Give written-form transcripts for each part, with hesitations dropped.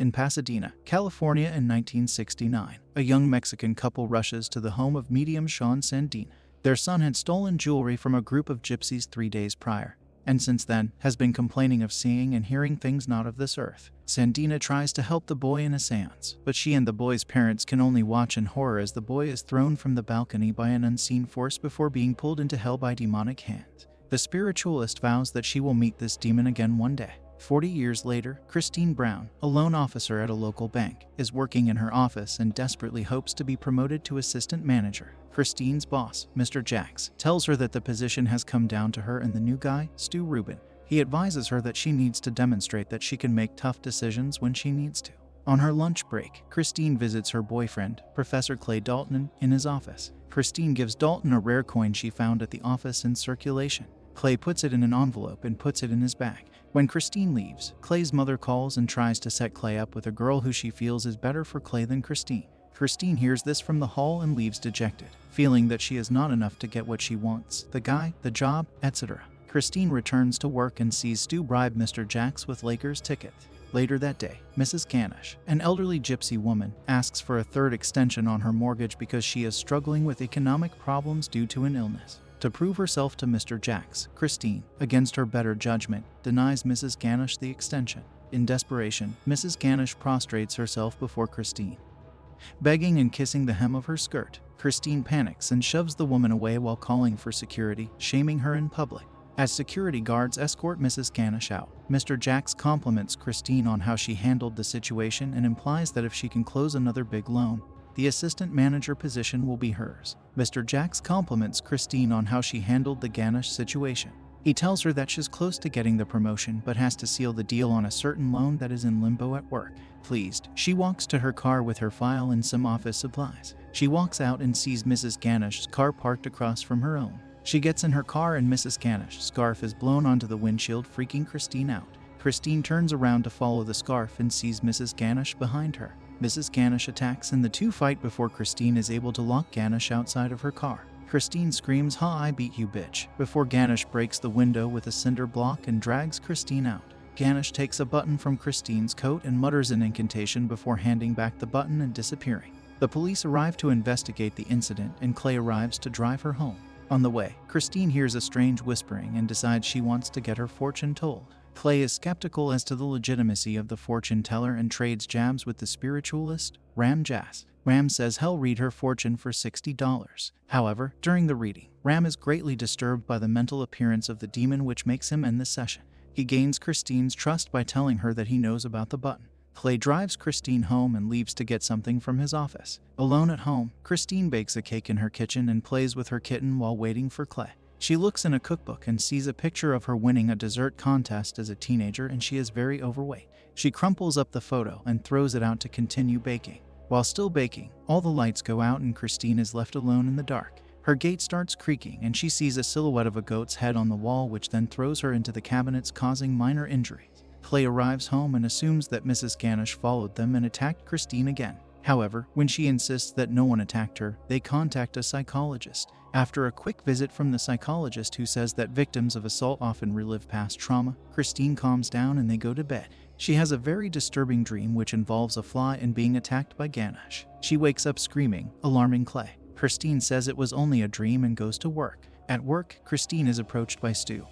In Pasadena, California in 1969, a young Mexican couple rushes to the home of medium Sean Sandina. Their son had stolen jewelry from a group of gypsies 3 days prior, and since then has been complaining of seeing and hearing things not of this earth. Sandina tries to help the boy in a seance, but she and the boy's parents can only watch in horror as the boy is thrown from the balcony by an unseen force before being pulled into hell by demonic hands. The spiritualist vows that she will meet this demon again one day. 40 years later, Christine Brown, a loan officer at a local bank, is working in her office and desperately hopes to be promoted to assistant manager. Christine's boss, Mr. Jacks, tells her that the position has come down to her and the new guy, Stu Rubin. He advises her that she needs to demonstrate that she can make tough decisions when she needs to. On her lunch break, Christine visits her boyfriend, Professor Clay Dalton, in his office. Christine gives Dalton a rare coin she found at the office in circulation. Clay puts it in an envelope and puts it in his bag. When Christine leaves, Clay's mother calls and tries to set Clay up with a girl who she feels is better for Clay than Christine. Christine hears this from the hall and leaves dejected, feeling that she is not enough to get what she wants, the guy, the job, etc. Christine returns to work and sees Stu bribe Mr. Jacks with Lakers tickets. Later that day, Mrs. Ganesh, an elderly gypsy woman, asks for a third extension on her mortgage because she is struggling with economic problems due to an illness. To prove herself to Mr. Jacks, Christine, against her better judgment, denies Mrs. Ganesh the extension. In desperation, Mrs. Ganesh prostrates herself before Christine, begging and kissing the hem of her skirt. Christine panics and shoves the woman away while calling for security, shaming her in public. As security guards escort Mrs. Ganesh out, Mr. Jacks compliments Christine on how she handled the situation and implies that if she can close another big loan, the assistant manager position will be hers. Mr. Jacks compliments Christine on how she handled the Ganesh situation. He tells her that she's close to getting the promotion but has to seal the deal on a certain loan that is in limbo at work. Pleased, she walks to her car with her file and some office supplies. She walks out and sees Mrs. Ganesh's car parked across from her own. She gets in her car and Mrs. Ganesh's scarf is blown onto the windshield, freaking Christine out. Christine turns around to follow the scarf and sees Mrs. Ganesh behind her. Mrs. Ganesh attacks and the two fight before Christine is able to lock Ganesh outside of her car. Christine screams, "Ha, I beat you, bitch," before Ganesh breaks the window with a cinder block and drags Christine out. Ganesh takes a button from Christine's coat and mutters an incantation before handing back the button and disappearing. The police arrive to investigate the incident and Clay arrives to drive her home. On the way, Christine hears a strange whispering and decides she wants to get her fortune told. Clay is skeptical as to the legitimacy of the fortune teller and trades jabs with the spiritualist, Ram Dass. Ram says he'll read her fortune for $60. However, during the reading, Ram is greatly disturbed by the mental appearance of the demon, which makes him end the session. He gains Christine's trust by telling her that he knows about the button. Clay drives Christine home and leaves to get something from his office. Alone at home, Christine bakes a cake in her kitchen and plays with her kitten while waiting for Clay. She looks in a cookbook and sees a picture of her winning a dessert contest as a teenager, and she is very overweight. She crumples up the photo and throws it out to continue baking. While still baking, all the lights go out and Christine is left alone in the dark. Her gate starts creaking and she sees a silhouette of a goat's head on the wall, which then throws her into the cabinets, causing minor injuries. Clay arrives home and assumes that Mrs. Ganesh followed them and attacked Christine again. However, when she insists that no one attacked her, they contact a psychologist. After a quick visit from the psychologist, who says that victims of assault often relive past trauma, Christine calms down and they go to bed. She has a very disturbing dream which involves a fly and being attacked by Ganesh. She wakes up screaming, alarming Clay. Christine says it was only a dream and goes to work. At work, Christine is approached by Stu,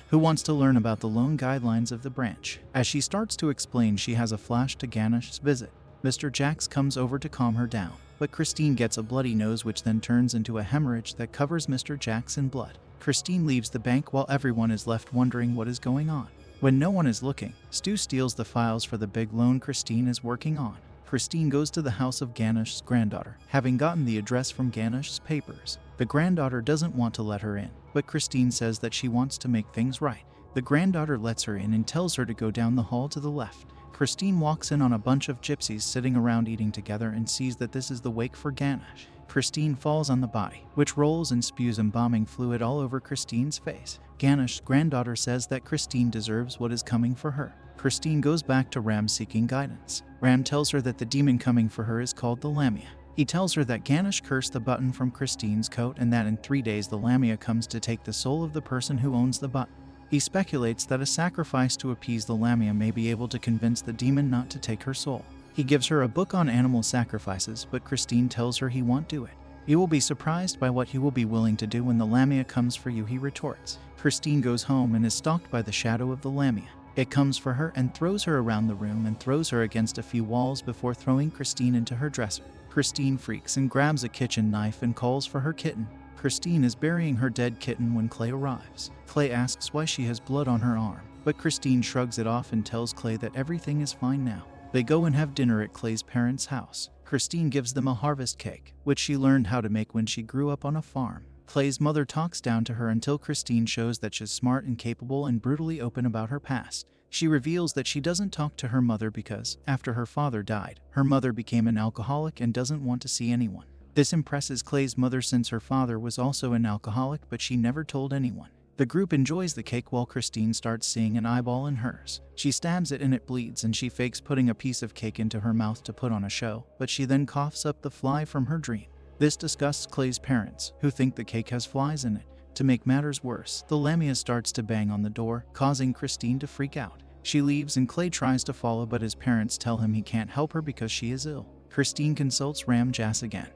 who wants to learn about the loan guidelines of the branch. As she starts to explain, she has a flash to Ganesh's visit. Mr. Jacks comes over to calm her down, but Christine gets a bloody nose, which then turns into a hemorrhage that covers Mr. Jacks in blood. Christine leaves the bank while everyone is left wondering what is going on. When no one is looking, Stu steals the files for the big loan Christine is working on. Christine goes to the house of Ganesh's granddaughter, having gotten the address from Ganesh's papers. The granddaughter doesn't want to let her in, but Christine says that she wants to make things right. The granddaughter lets her in and tells her to go down the hall to the left. Christine walks in on a bunch of gypsies sitting around eating together and sees that this is the wake for Ganesh. Christine falls on the body, which rolls and spews embalming fluid all over Christine's face. Ganesh's granddaughter says that Christine deserves what is coming for her. Christine goes back to Ram seeking guidance. Ram tells her that the demon coming for her is called the Lamia. He tells her that Ganesh cursed the button from Christine's coat and that in 3 days the Lamia comes to take the soul of the person who owns the button. He speculates that a sacrifice to appease the Lamia may be able to convince the demon not to take her soul. He gives her a book on animal sacrifices, but Christine tells her he won't do it. "You will be surprised by what you will be willing to do when the Lamia comes for you," he retorts. Christine goes home and is stalked by the shadow of the Lamia. It comes for her and throws her around the room and throws her against a few walls before throwing Christine into her dresser. Christine freaks and grabs a kitchen knife and calls for her kitten. Christine is burying her dead kitten when Clay arrives. Clay asks why she has blood on her arm, but Christine shrugs it off and tells Clay that everything is fine now. They go and have dinner at Clay's parents' house. Christine gives them a harvest cake, which she learned how to make when she grew up on a farm. Clay's mother talks down to her until Christine shows that she's smart and capable and brutally open about her past. She reveals that she doesn't talk to her mother because, after her father died, her mother became an alcoholic and doesn't want to see anyone. This impresses Clay's mother since her father was also an alcoholic, but she never told anyone. The group enjoys the cake while Christine starts seeing an eyeball in hers. She stabs it and it bleeds, and she fakes putting a piece of cake into her mouth to put on a show, but she then coughs up the fly from her dream. This disgusts Clay's parents, who think the cake has flies in it. To make matters worse, the Lamia starts to bang on the door, causing Christine to freak out. She leaves and Clay tries to follow, but his parents tell him he can't help her because she is ill. Christine consults Ram Jass again,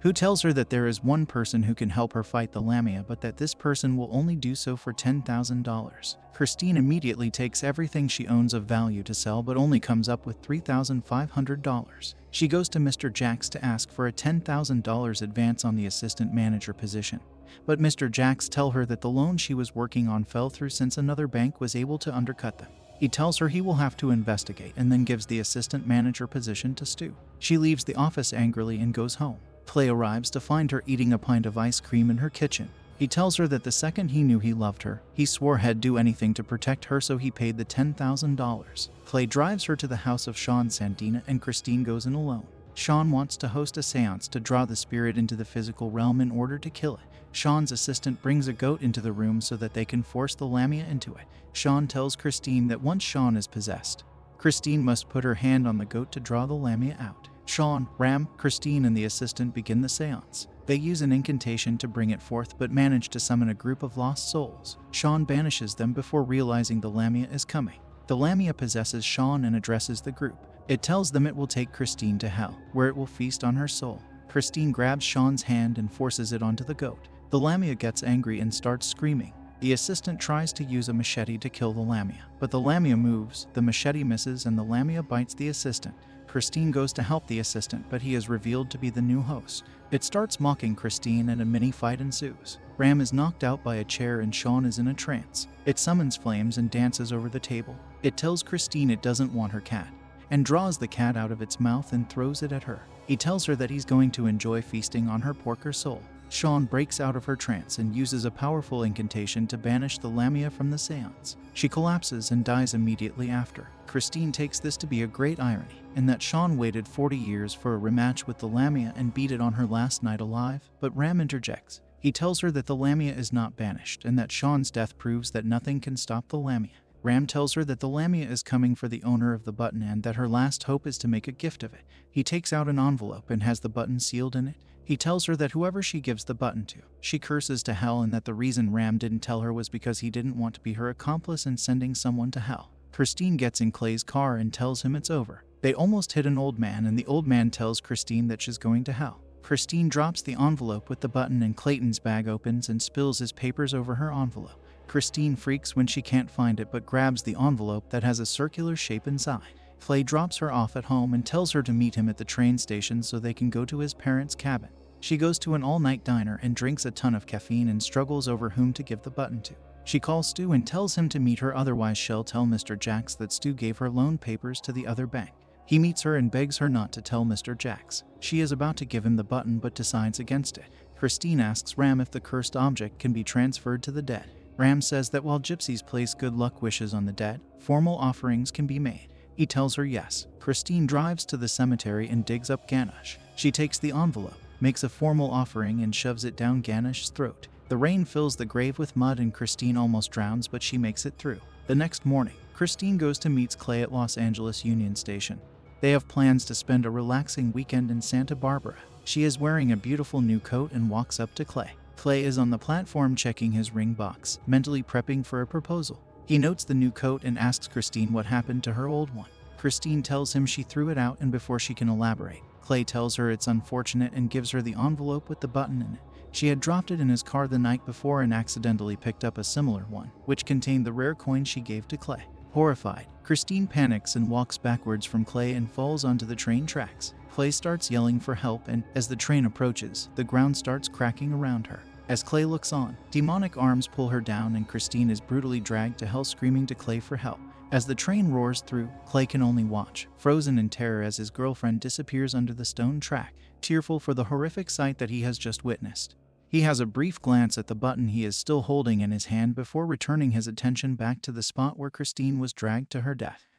who tells her that there is one person who can help her fight the Lamia, but that this person will only do so for $10,000. Christine immediately takes everything she owns of value to sell, but only comes up with $3,500. She goes to Mr. Jacks to ask for a $10,000 advance on the assistant manager position, but Mr. Jacks tells her that the loan she was working on fell through since another bank was able to undercut them. He tells her he will have to investigate and then gives the assistant manager position to Stu. She leaves the office angrily and goes home. Clay arrives to find her eating a pint of ice cream in her kitchen. He tells her that the second he knew he loved her, he swore he'd do anything to protect her, so he paid the $10,000. Clay drives her to the house of Sean Sandina and Christine goes in alone. Sean wants to host a seance to draw the spirit into the physical realm in order to kill it. Sean's assistant brings a goat into the room so that they can force the Lamia into it. Sean tells Christine that once Sean is possessed, Christine must put her hand on the goat to draw the Lamia out. Sean, Ram, Christine, and the assistant begin the seance. They use an incantation to bring it forth but manage to summon a group of lost souls. Sean banishes them before realizing the Lamia is coming. The Lamia possesses Sean and addresses the group. It tells them it will take Christine to hell, where it will feast on her soul. Christine grabs Sean's hand and forces it onto the goat. The Lamia gets angry and starts screaming. The assistant tries to use a machete to kill the Lamia, but the Lamia moves, the machete misses, and the Lamia bites the assistant. Christine goes to help the assistant, but he is revealed to be the new host. It starts mocking Christine and a mini fight ensues. Ram is knocked out by a chair and Sean is in a trance. It summons flames and dances over the table. It tells Christine it doesn't want her cat, and draws the cat out of its mouth and throws it at her. He tells her that he's going to enjoy feasting on her pork or soul. Sean breaks out of her trance and uses a powerful incantation to banish the Lamia from the seance. She collapses and dies immediately after. Christine takes this to be a great irony, in that Sean waited 40 years for a rematch with the Lamia and beat it on her last night alive, but Ram interjects. He tells her that the Lamia is not banished and that Sean's death proves that nothing can stop the Lamia. Ram tells her that the Lamia is coming for the owner of the button and that her last hope is to make a gift of it. He takes out an envelope and has the button sealed in it. He tells her that whoever she gives the button to, she curses to hell, and that the reason Ram didn't tell her was because he didn't want to be her accomplice in sending someone to hell. Christine gets in Clay's car and tells him it's over. They almost hit an old man, and the old man tells Christine that she's going to hell. Christine drops the envelope with the button and Clayton's bag opens and spills his papers over her envelope. Christine freaks when she can't find it but grabs the envelope that has a circular shape inside. Clay drops her off at home and tells her to meet him at the train station so they can go to his parents' cabin. She goes to an all-night diner and drinks a ton of caffeine and struggles over whom to give the button to. She calls Stu and tells him to meet her, otherwise she'll tell Mr. Jacks that Stu gave her loan papers to the other bank. He meets her and begs her not to tell Mr. Jacks. She is about to give him the button but decides against it. Christine asks Ram if the cursed object can be transferred to the dead. Ram says that while gypsies place good luck wishes on the dead, formal offerings can be made. He tells her yes. Christine drives to the cemetery and digs up Ganesh. She takes the envelope, makes a formal offering, and shoves it down Ganesh's throat. The rain fills the grave with mud and Christine almost drowns, but she makes it through. The next morning, Christine goes to meet Clay at Los Angeles Union Station. They have plans to spend a relaxing weekend in Santa Barbara. She is wearing a beautiful new coat and walks up to Clay. Clay is on the platform checking his ring box, mentally prepping for a proposal. He notes the new coat and asks Christine what happened to her old one. Christine tells him she threw it out, and before she can elaborate, Clay tells her it's unfortunate and gives her the envelope with the button in it. She had dropped it in his car the night before and accidentally picked up a similar one, which contained the rare coin she gave to Clay. Horrified, Christine panics and walks backwards from Clay and falls onto the train tracks. Clay starts yelling for help, and as the train approaches, the ground starts cracking around her. As Clay looks on, demonic arms pull her down and Christine is brutally dragged to hell, screaming to Clay for help. As the train roars through, Clay can only watch, frozen in terror as his girlfriend disappears under the stone track, tearful for the horrific sight that he has just witnessed. He has a brief glance at the button he is still holding in his hand before returning his attention back to the spot where Christine was dragged to her death.